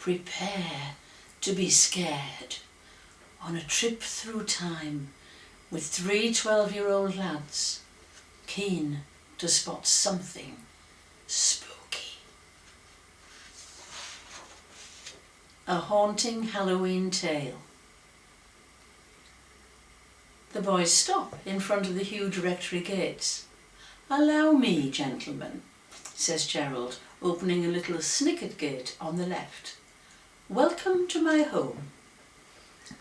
Prepare to be scared on a trip through time with 3 12-year-old lads keen to spot something spooky. A haunting Halloween tale. The boys stop in front of the huge rectory gates. "Allow me, gentlemen," says Gerald, opening a little snicket gate on the left. "Welcome to my home."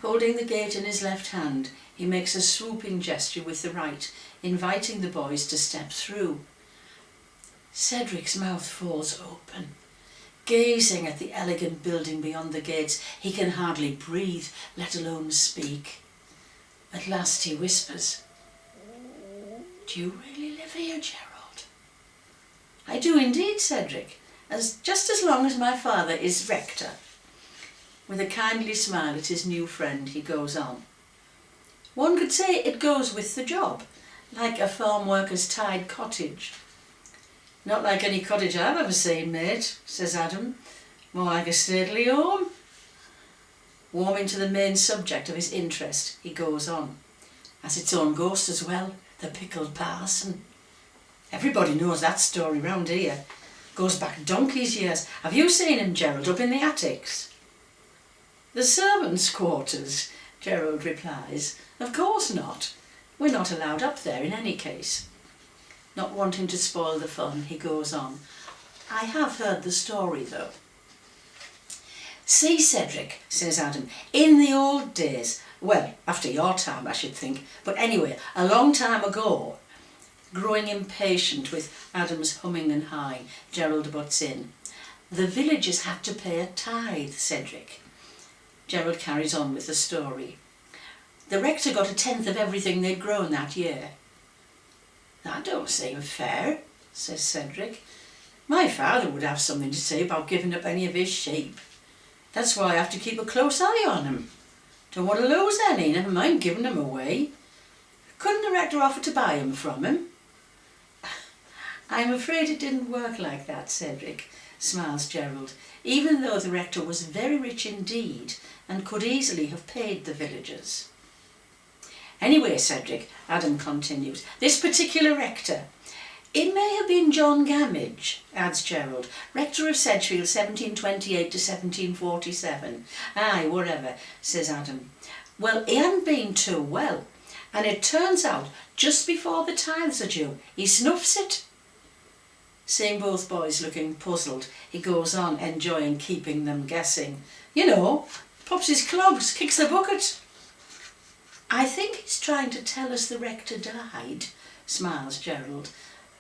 Holding the gate in his left hand, he makes a swooping gesture with the right, inviting the boys to step through. Cedric's mouth falls open. Gazing at the elegant building beyond the gates, he can hardly breathe, let alone speak. At last he whispers, "Do you really live here, Gerald?" "I do indeed, Cedric, just as long as my father is rector." With a kindly smile at his new friend, he goes on. "One could say it goes with the job, like a farm worker's tied cottage." "Not like any cottage I've ever seen, mate," says Adam. "More like a stately home." Warming to the main subject of his interest, he goes on. "Has its own ghost as well, the pickled parson. Everybody knows that story round here. Goes back donkey's years. Have you seen him, Gerald, up in the attics?" "The servants' quarters," Gerald replies. "Of course not. We're not allowed up there in any case." Not wanting to spoil the fun, he goes on. "I have heard the story, though." "See, Cedric," says Adam, "in the old days, well, after your time I should think, but anyway, a long time ago," growing impatient with Adam's humming and hawing, Gerald butts in. "The villagers had to pay a tithe, Cedric." Gerald carries on with the story. "The rector got 1/10 of everything they'd grown that year." "That don't seem fair," says Cedric. "My father would have something to say about giving up any of his sheep. That's why I have to keep a close eye on him. Don't want to lose any, never mind giving them away. Couldn't the rector offer to buy them from him?" "I'm afraid it didn't work like that, Cedric," smiles Gerald, "even though the rector was very rich indeed and could easily have paid the villagers." "Anyway, Cedric," Adam continues, "this particular rector, it may have been John Gamage," adds Gerald, "rector of Sedgefield 1728 to 1747. "Aye, whatever," says Adam. "Well, he hadn't been too well, and it turns out just before the tithes are due, he snuffs it." Seeing both boys looking puzzled, he goes on, enjoying keeping them guessing. "You know, pops his clogs, kicks the bucket." "I think he's trying to tell us the rector died," smiles Gerald.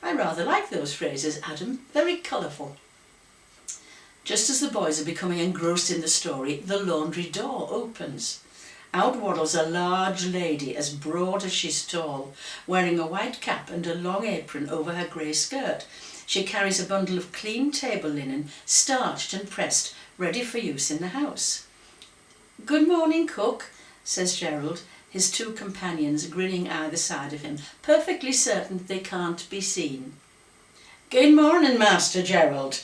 "I rather like those phrases, Adam, very colourful." Just as the boys are becoming engrossed in the story, the laundry door opens. Out waddles a large lady as broad as she's tall, wearing a white cap and a long apron over her grey skirt. She carries a bundle of clean table linen, starched and pressed, ready for use in the house. "Good morning, cook," says Gerald, his two companions grinning either side of him, perfectly certain they can't be seen. "Good morning, Master Gerald."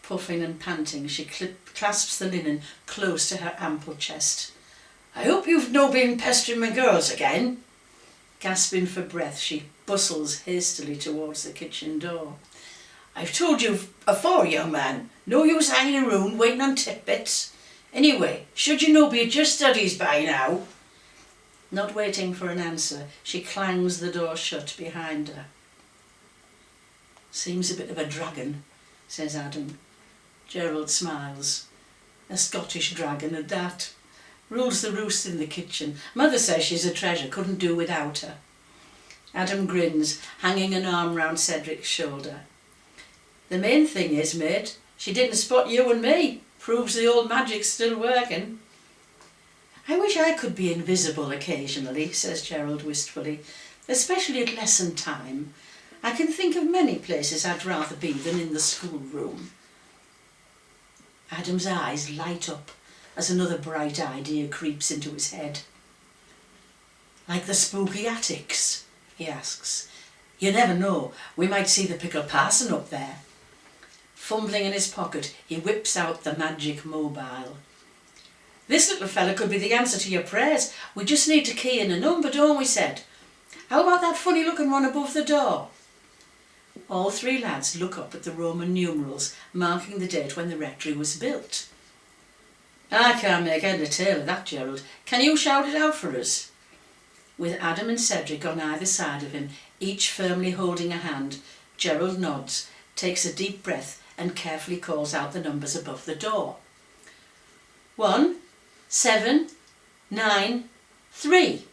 Puffing and panting, she clasps the linen close to her ample chest. "I hope you've no been pestering my girls again." Gasping for breath, she bustles hastily towards the kitchen door. "I've told you afore, young man, no use hanging around waiting on titbits. Anyway, should you no be at your studies by now?" Not waiting for an answer, she clangs the door shut behind her. "Seems a bit of a dragon," says Adam. Gerald smiles. "A Scottish dragon at that. Rules the roost in the kitchen. Mother says she's a treasure, couldn't do without her." Adam grins, hanging an arm round Cedric's shoulder. "The main thing is, mate, she didn't spot you and me. Proves the old magic's still working." "I wish I could be invisible occasionally," says Gerald wistfully, "especially at lesson time. I can think of many places I'd rather be than in the schoolroom." Adam's eyes light up as another bright idea creeps into his head. "Like the spooky attics?" he asks. "You never know, we might see the pickled parson up there." Fumbling in his pocket, he whips out the magic mobile. "This little fella could be the answer to your prayers. We just need to key in a number, don't we?" said. "How about that funny looking one above the door?" All three lads look up at the Roman numerals marking the date when the rectory was built. "I can't make head or tail of that, Gerald. Can you shout it out for us?" With Adam and Cedric on either side of him, each firmly holding a hand, Gerald nods, takes a deep breath and carefully calls out the numbers above the door. 1, 7, 9, 3.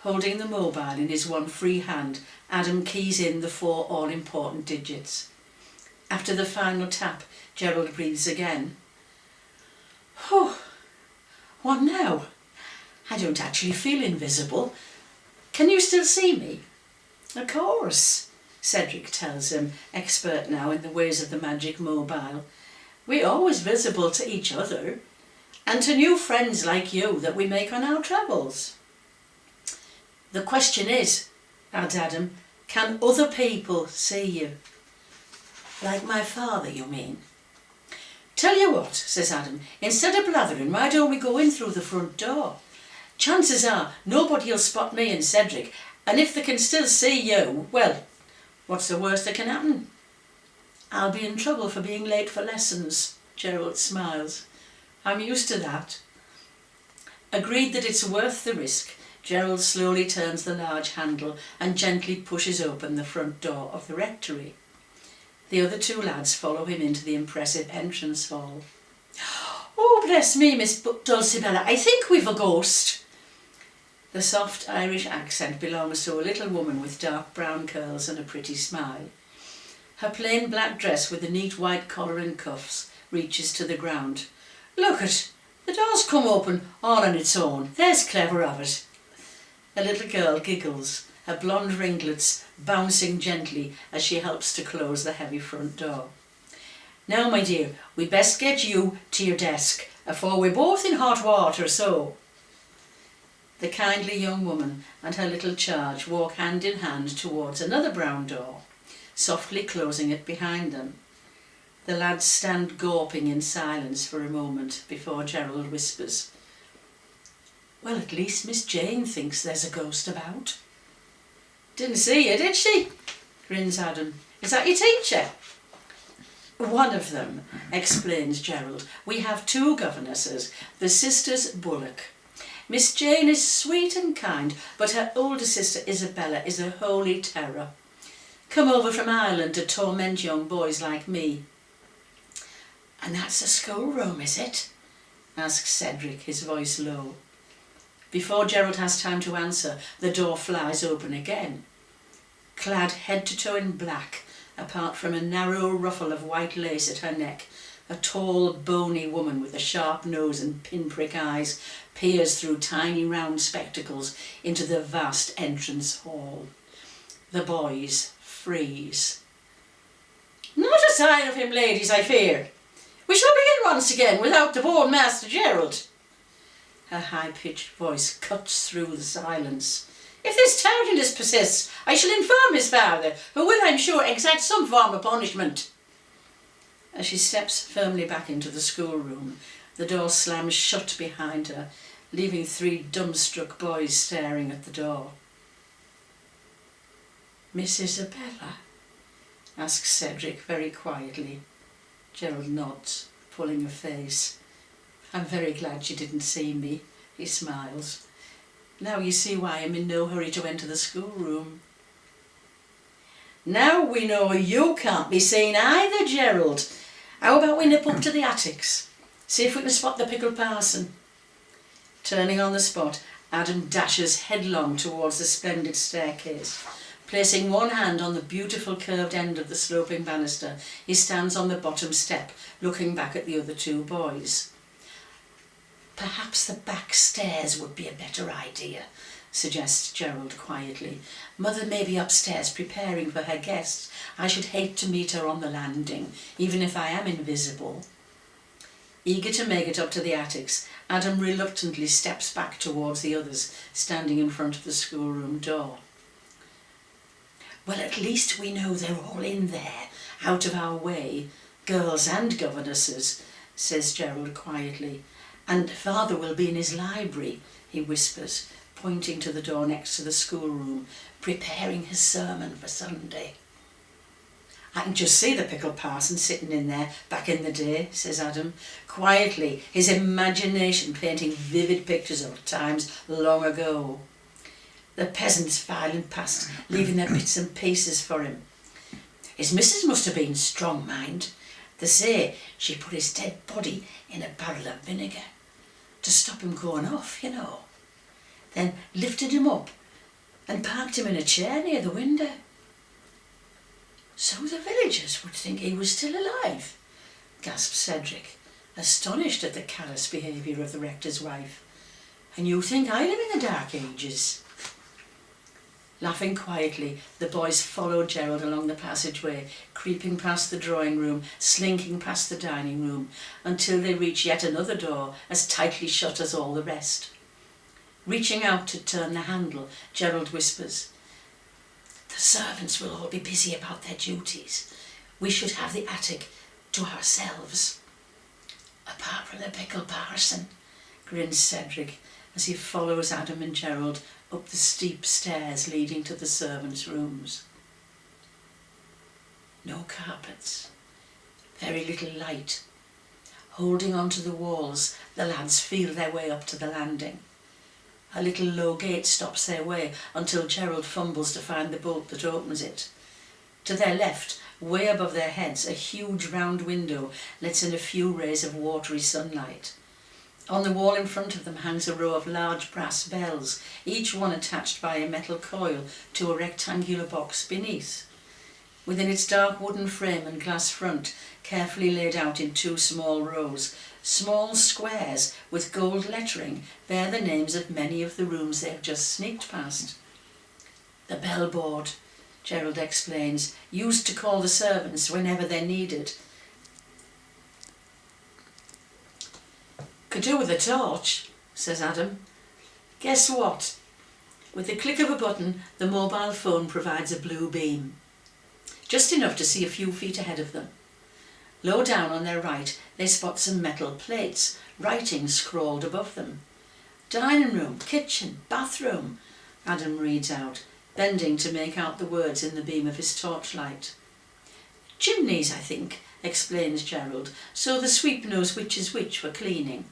Holding the mobile in his one free hand, Adam keys in the 4 all-important digits. After the final tap, Gerald breathes again. "Whew, what now? I don't actually feel invisible. Can you still see me?" "Of course," Cedric tells him, expert now in the ways of the magic mobile. "We're always visible to each other, and to new friends like you that we make on our travels." "The question is," adds Adam, "can other people see you?" "Like my father, you mean?" "Tell you what," says Adam, "instead of blathering, why don't we go in through the front door? Chances are nobody'll spot me and Cedric, and if they can still see you, well, what's the worst that can happen?" "I'll be in trouble for being late for lessons," Gerald smiles. "I'm used to that." Agreed that it's worth the risk, Gerald slowly turns the large handle and gently pushes open the front door of the rectory. The other 2 lads follow him into the impressive entrance hall. "Oh, bless me, Miss Dulcibella, I think we've a ghost." The soft Irish accent belongs to a little woman with dark brown curls and a pretty smile. Her plain black dress with a neat white collar and cuffs reaches to the ground. "Look it, the door's come open all on its own. There's clever of it." A little girl giggles, her blonde ringlets bouncing gently as she helps to close the heavy front door. "Now, my dear, we best get you to your desk, afore we're both in hot water, so." The kindly young woman and her little charge walk hand in hand towards another brown door, softly closing it behind them. The lads stand gawping in silence for a moment before Gerald whispers, "Well, at least Miss Jane thinks there's a ghost about." "Didn't see you, did she?" grins Adam. "Is that your teacher?" "One of them," explains Gerald. "We have 2 governesses, the sisters Bullock. Miss Jane is sweet and kind, but her older sister Isabella is a holy terror. Come over from Ireland to torment young boys like me." "And that's a schoolroom, is it?" asks Cedric, his voice low. Before Gerald has time to answer, the door flies open again. Clad head to toe in black, apart from a narrow ruffle of white lace at her neck, a tall, bony woman with a sharp nose and pinprick eyes peers through tiny round spectacles into the vast entrance hall. The boys freeze. "Not a sign of him, ladies, I fear. We shall begin once again without the bold Master Gerald." Her high-pitched voice cuts through the silence. "If this tardiness persists, I shall inform his father, who will, I'm sure, exact some form of punishment." As she steps firmly back into the schoolroom, the door slams shut behind her, leaving 3 dumbstruck boys staring at the door. "Miss Isabella?" asks Cedric very quietly. Gerald nods, pulling a face. "I'm very glad you didn't see me," he smiles. "Now you see why I'm in no hurry to enter the schoolroom." "Now we know you can't be seen either, Gerald. How about we nip up to the attics? See if we can spot the pickled parson." Turning on the spot, Adam dashes headlong towards the splendid staircase. Placing one hand on the beautiful curved end of the sloping banister, he stands on the bottom step, looking back at the other 2 boys. "Perhaps the back stairs would be a better idea," suggests Gerald quietly. "Mother may be upstairs preparing for her guests. I should hate to meet her on the landing, even if I am invisible." Eager to make it up to the attics, Adam reluctantly steps back towards the others, standing in front of the schoolroom door. "Well, at least we know they're all in there, out of our way, girls and governesses, says Gerald quietly. And father will be in his library, he whispers, pointing to the door next to the schoolroom, preparing his sermon for Sunday. I can just see the pickled parson sitting in there back in the day, says Adam, quietly, his imagination painting vivid pictures of times long ago. The peasants filing past, leaving their bits and pieces for him. His missus must have been strong-minded. They say she put his dead body in a barrel of vinegar to stop him going off, you know. Then lifted him up and parked him in a chair near the window. So the villagers would think he was still alive, gasped Cedric, astonished at the callous behaviour of the rector's wife. And you think I live in the Dark Ages? Laughing quietly, the boys followed Gerald along the passageway, creeping past the drawing room, slinking past the dining room, until they reached yet another door, as tightly shut as all the rest. Reaching out to turn the handle, Gerald whispers, "The servants will all be busy about their duties. We should have the attic to ourselves." "Apart from the pickle parson," grins Cedric, as he follows Adam and Gerald up the steep stairs leading to the servants' rooms. No carpets, very little light. Holding onto the walls, the lads feel their way up to the landing. A little low gate stops their way until Gerald fumbles to find the bolt that opens it. To their left, way above their heads, a huge round window lets in a few rays of watery sunlight. On the wall in front of them hangs a row of large brass bells, each one attached by a metal coil to a rectangular box beneath. Within its dark wooden frame and glass front, carefully laid out in two small rows, small squares with gold lettering bear the names of many of the rooms they have just sneaked past. "The bellboard," Gerald explains, "used to call the servants whenever they're needed." "Could do with a torch," says Adam. "Guess what?" With the click of a button, the mobile phone provides a blue beam, just enough to see a few feet ahead of them. Low down on their right, they spot some metal plates, writing scrawled above them. "Dining room, kitchen, bathroom," Adam reads out, bending to make out the words in the beam of his torchlight. "Chimneys, I think," explains Gerald, "so the sweep knows which is which for cleaning."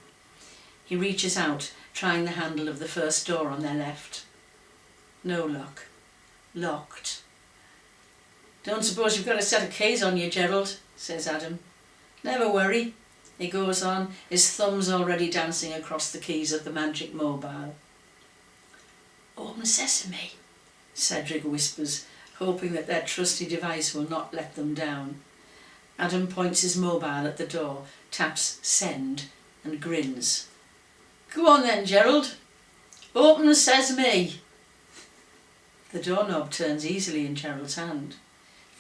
He reaches out, trying the handle of the first door on their left. No luck. Locked. "Don't suppose you've got a set of keys on you, Gerald," says Adam. "Never worry," he goes on, his thumbs already dancing across the keys of the magic mobile. "Open sesame," Cedric whispers, hoping that their trusty device will not let them down. Adam points his mobile at the door, taps send, and grins. "Go on then, Gerald. Open sesame." The doorknob turns easily in Gerald's hand.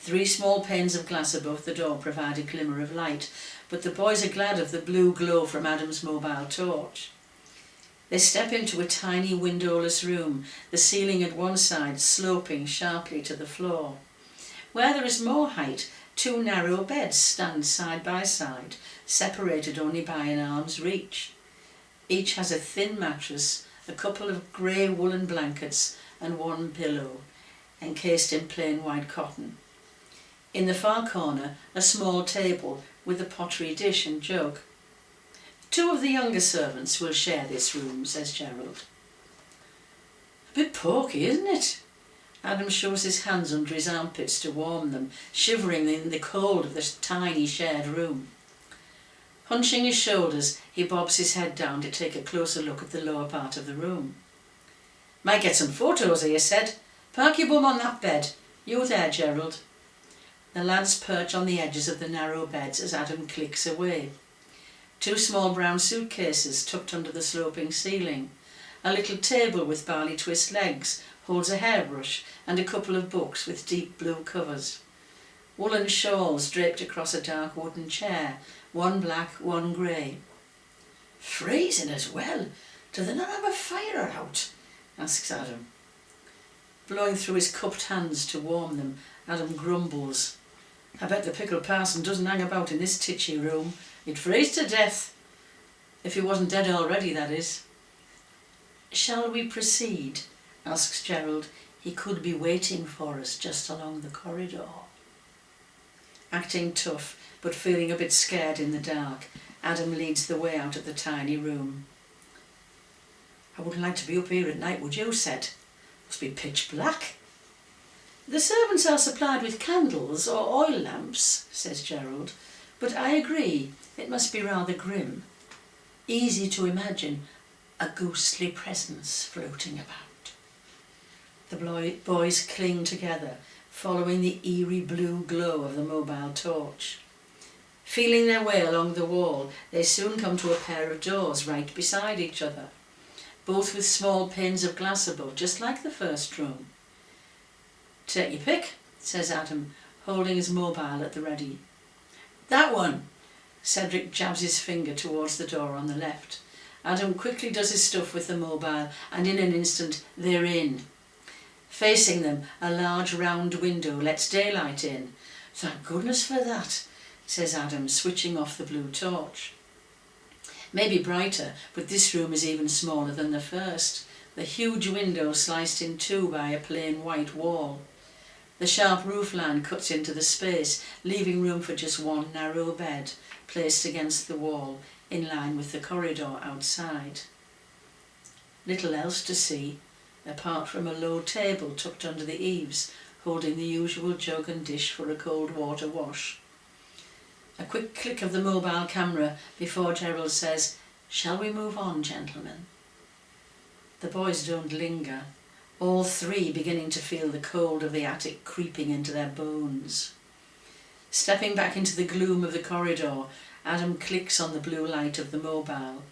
3 small panes of glass above the door provide a glimmer of light, but the boys are glad of the blue glow from Adam's mobile torch. They step into a tiny windowless room, the ceiling at one side sloping sharply to the floor. Where there is more height, 2 narrow beds stand side by side, separated only by an arm's reach. Each has a thin mattress, a couple of grey woolen blankets and 1 pillow, encased in plain white cotton. In the far corner, a small table with a pottery dish and jug. 2 of the younger servants will share this room, says Gerald. A bit porky, isn't it? Adam shows his hands under his armpits to warm them, shivering in the cold of this tiny shared room. Hunching his shoulders, he bobs his head down to take a closer look at the lower part of the room. "Might get some photos here," said. "Park your bum on that bed. You there, Gerald." The lads perch on the edges of the narrow beds as Adam clicks away. 2 small brown suitcases tucked under the sloping ceiling. A little table with barley twist legs holds a hairbrush and a couple of books with deep blue covers. Woolen shawls draped across a dark wooden chair, 1 black, 1 grey. "Freezing as well. Do they not have a fire out?" asks Adam. Blowing through his cupped hands to warm them, Adam grumbles. I bet the pickled parson doesn't hang about in this titchy room. He'd freeze to death. If he wasn't dead already, that is. Shall we proceed? Asks Gerald. He could be waiting for us just along the corridor. Acting tough, but feeling a bit scared in the dark, Adam leads the way out of the tiny room. I wouldn't like to be up here at night, would you? Said. Must be pitch black. The servants are supplied with candles or oil lamps, says Gerald, but I agree it must be rather grim. Easy to imagine a ghostly presence floating about. The boys cling together, following the eerie blue glow of the mobile torch. Feeling their way along the wall, they soon come to a pair of doors right beside each other, both with small panes of glass above, just like the first room. Take your pick, says Adam, holding his mobile at the ready. That one. Cedric jabs his finger towards the door on the left. Adam quickly does his stuff with the mobile, and in an instant they're in. Facing them, a large round window lets daylight in. Thank goodness for that, says Adam, switching off the blue torch. Maybe brighter, but this room is even smaller than the first, the huge window sliced in two by a plain white wall. The sharp roofline cuts into the space, leaving room for just one narrow bed, placed against the wall, in line with the corridor outside. Little else to see, apart from a low table tucked under the eaves, holding the usual jug and dish for a cold water wash. A quick click of the mobile camera before Gerald says, "Shall we move on, gentlemen?" The boys don't linger, all three beginning to feel the cold of the attic creeping into their bones. Stepping back into the gloom of the corridor, Adam clicks on the blue light of the mobile.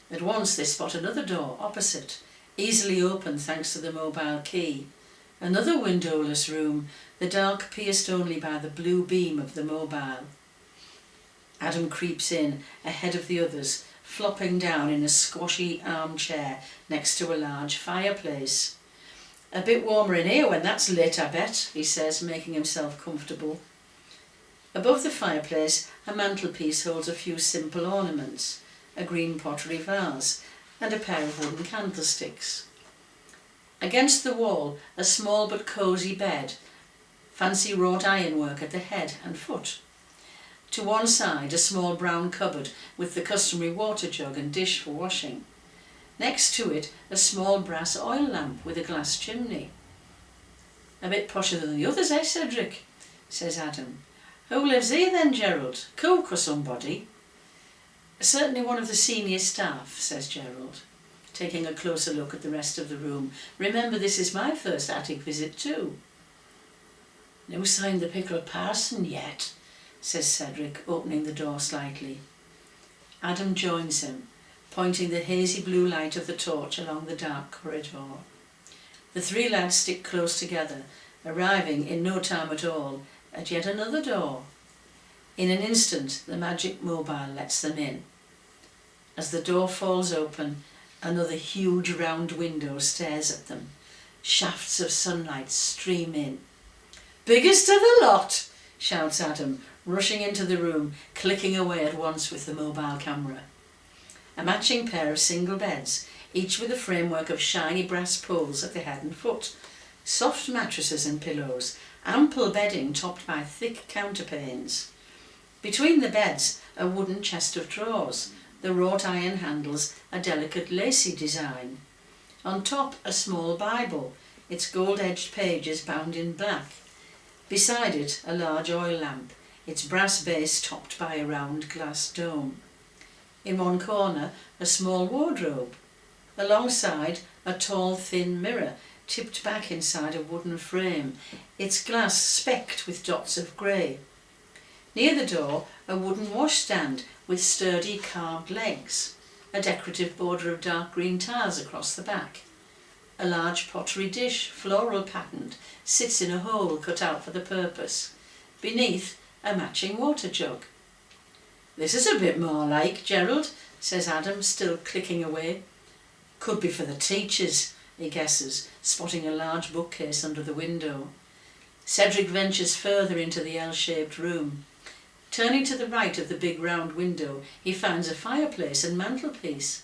At once they spot another door opposite, easily opened thanks to the mobile key. Another windowless room, the dark pierced only by the blue beam of the mobile. Adam creeps in, ahead of the others, flopping down in a squashy armchair next to a large fireplace. "A bit warmer in here when that's lit, I bet," he says, making himself comfortable. Above the fireplace, a mantelpiece holds a few simple ornaments, a green pottery vase, and a pair of wooden candlesticks. Against the wall, a small but cosy bed, fancy wrought ironwork at the head and foot. To one side, a small brown cupboard with the customary water jug and dish for washing. Next to it, a small brass oil lamp with a glass chimney. "A bit posher than the others, eh, Cedric?" says Adam. "Who lives here then, Gerald? Cook or somebody?" "Certainly one of the senior staff," says Gerald, taking a closer look at the rest of the room. "Remember, this is my first attic visit too." "No sign of the pickled parson yet," says Cedric, opening the door slightly. Adam joins him, pointing the hazy blue light of the torch along the dark corridor. The three lads stick close together, arriving in no time at all at yet another door. In an instant, the magic mobile lets them in. As the door falls open, another huge round window stares at them. Shafts of sunlight stream in. "Biggest of the lot!" shouts Adam, rushing into the room, clicking away at once with the mobile camera. A matching pair of single beds, each with a framework of shiny brass poles at the head and foot, soft mattresses and pillows, ample bedding topped by thick counterpanes. Between the beds, a wooden chest of drawers, the wrought iron handles a delicate lacy design. On top, a small Bible, its gold-edged pages bound in black. Beside it, a large oil lamp, its brass base topped by a round glass dome. In one corner, a small wardrobe. Alongside, a tall, thin mirror, tipped back inside a wooden frame, its glass specked with dots of grey. Near the door, a wooden washstand with sturdy carved legs, a decorative border of dark green tiles across the back. A large pottery dish, floral patterned, sits in a hole cut out for the purpose. Beneath, a matching water jug. "This is a bit more like, Gerald," says Adam, still clicking away. "Could be for the teachers," he guesses, spotting a large bookcase under the window. Cedric ventures further into the L-shaped room. Turning to the right of the big round window, he finds a fireplace and mantelpiece.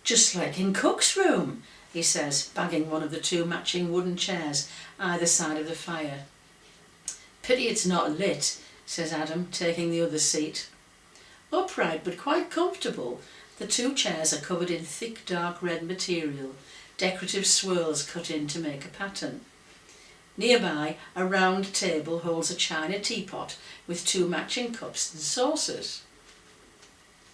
"Just like in Cook's room," he says, bagging one of the two matching wooden chairs either side of the fire. "Pity it's not lit," says Adam, taking the other seat. Upright but quite comfortable, the two chairs are covered in thick dark red material, decorative swirls cut in to make a pattern. Nearby, a round table holds a china teapot with two matching cups and saucers.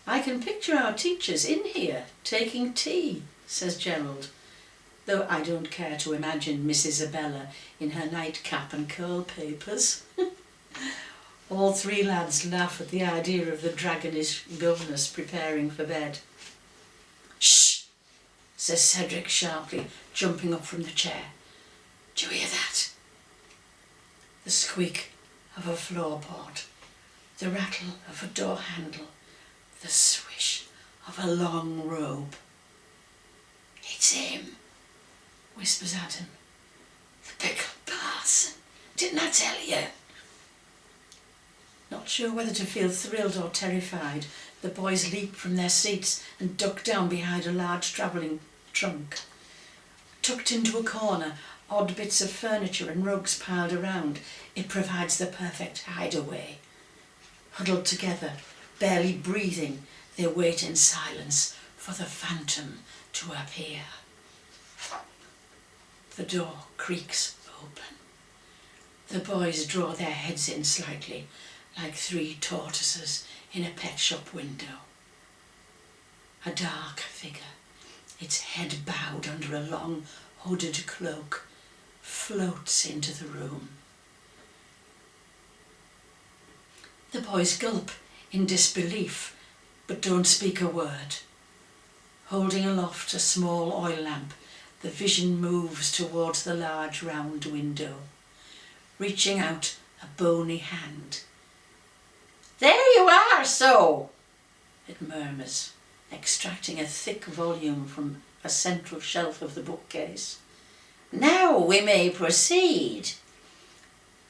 "I can picture our teachers in here, taking tea," says Gerald, though I don't care to imagine Miss Isabella in her nightcap and curl papers. All three lads laugh at the idea of the dragonish governess preparing for bed. "Shh!" says Cedric sharply, jumping up from the chair. "Do you hear that?" The squeak of a floorboard, the rattle of a door handle, the swish of a long robe. "It's him," whispers Adam. "The pickled parson. Didn't I tell you?" Not sure whether to feel thrilled or terrified, the boys leap from their seats and duck down behind a large travelling trunk. Tucked into a corner, odd bits of furniture and rugs piled around, it provides the perfect hideaway. Huddled together, barely breathing, they wait in silence for the phantom to appear. The door creaks open. The boys draw their heads in slightly, like three tortoises in a pet shop window. A dark figure, its head bowed under a long hooded cloak, floats into the room. The boys gulp in disbelief, but don't speak a word. Holding aloft a small oil lamp, the vision moves towards the large round window, reaching out a bony hand. "There you are, so!" it murmurs, extracting a thick volume from a central shelf of the bookcase. "Now we may proceed."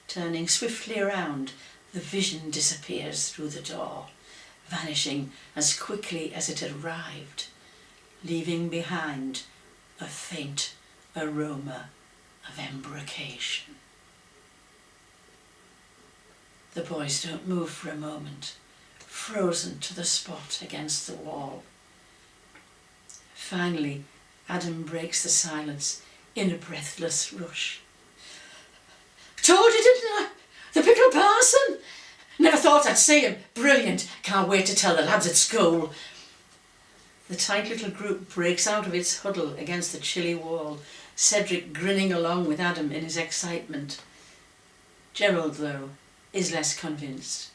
Turning swiftly around, the vision disappears through the door, vanishing as quickly as it had arrived, leaving behind a faint aroma of embrocation. The boys don't move for a moment, frozen to the spot against the wall. Finally, Adam breaks the silence in a breathless rush. "Told you, didn't I? The pickled parson! Never thought I'd see him. Brilliant. Can't wait to tell the lads at school." The tight little group breaks out of its huddle against the chilly wall, Cedric grinning along with Adam in his excitement. Gerald, though, is less convinced.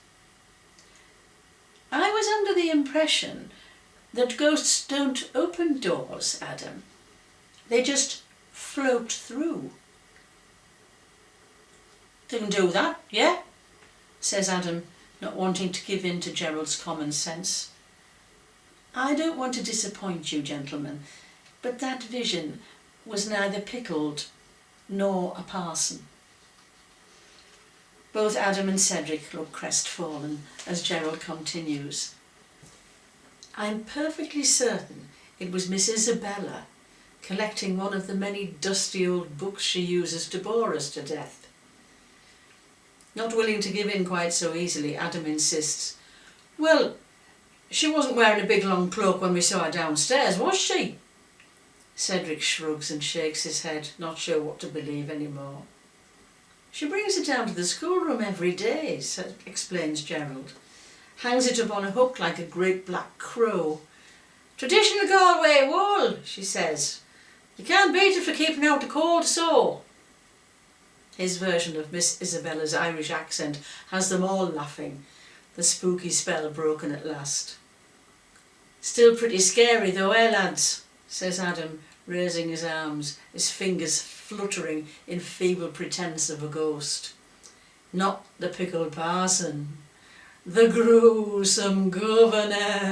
"I was under the impression that ghosts don't open doors, Adam. They just float through." "They can do that, yeah?" says Adam, not wanting to give in to Gerald's common sense. "I don't want to disappoint you, gentlemen, but that vision was neither pickled nor a parson." Both Adam and Cedric look crestfallen as Gerald continues. "I'm perfectly certain it was Miss Isabella collecting one of the many dusty old books she uses to bore us to death." Not willing to give in quite so easily, Adam insists, "Well, she wasn't wearing a big long cloak when we saw her downstairs, was she?" Cedric shrugs and shakes his head, not sure what to believe anymore. "She brings it down to the schoolroom every day," explains Gerald. "Hangs it up on a hook like a great black crow. Traditional Galway wool, she says. You can't beat it for keeping out the cold so." His version of Miss Isabella's Irish accent has them all laughing, the spooky spell broken at last. "Still pretty scary though, eh lads?" says Adam, raising his arms, his fingers fluttering in feeble pretence of a ghost. "Not the pickled parson. The gruesome governess."